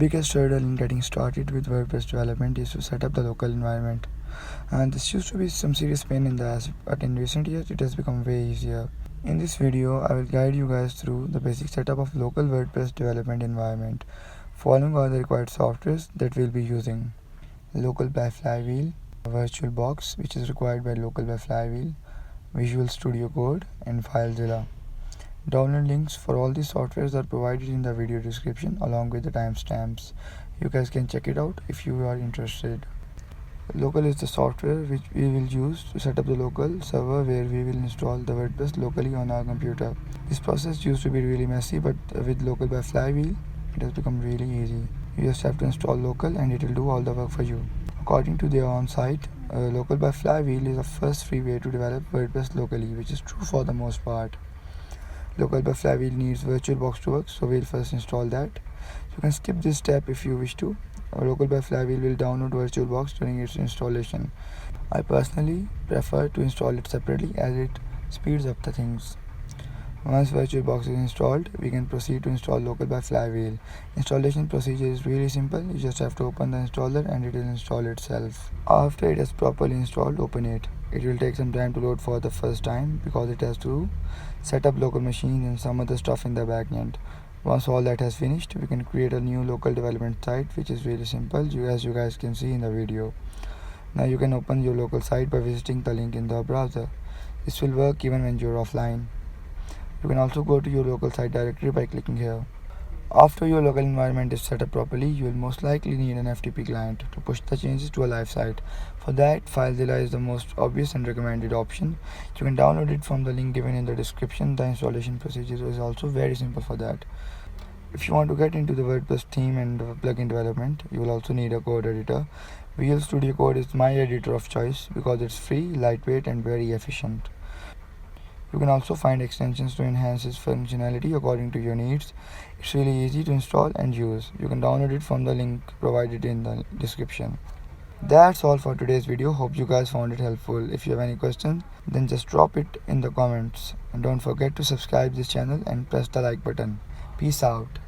biggest hurdle in getting started with WordPress development is to set up the local environment. And this used to be some serious pain in the ass, but in recent years it has become way easier. In this video, I will guide you guys through the basic setup of local WordPress development environment. Following are the required softwares that we'll be using. Local by Flywheel, Virtualbox, which is required by local by Flywheel, Visual Studio Code, and Filezilla. Download links for all these softwares are provided in the video description along with the timestamps. You guys can check it out if you are interested. Local is the software which we will use to set up the local server where we will install the WordPress locally on our computer. This process used to be really messy, but with local by Flywheel it has become really easy. You just have to install local and it will do all the work for you. According to their on-site, local by Flywheel is the first free way to develop WordPress locally, which is true for the most part. Local by Flywheel needs Virtualbox to work, so we'll first install that. You can skip this step if you wish to. Local by Flywheel will download Virtualbox during its installation. I personally prefer to install it separately as it speeds up the things. Once Virtualbox is installed, we can proceed to install local by Flywheel. Installation procedure is really simple. You just have to open the installer and it will install itself. After it is properly installed, open it. It will take some time to load for the first time because it has to set up local machines and some other stuff in the backend. Once all that has finished, we can create a new local development site, which is really simple as you guys can see in the video. Now you can open your local site by visiting the link in the browser. This will work even when you're offline. You can also go to your local site directory by clicking here. After your local environment is set up properly, you will most likely need an FTP client to push the changes to a live site. For that, Filezilla is the most obvious and recommended option. You can download it from the link given in the description. The installation procedure is also very simple for that. If you want to get into the WordPress theme and plugin development, you will also need a code editor. Visual Studio Code is my editor of choice because it's free, lightweight, and very efficient. You can also find extensions to enhance its functionality according to your needs. It's really easy to install and use. You can download it from the link provided in the description. That's all for today's video. Hope you guys found it helpful. If you have any questions, then just drop it in the comments. And don't forget to subscribe this channel and press the like button. Peace out.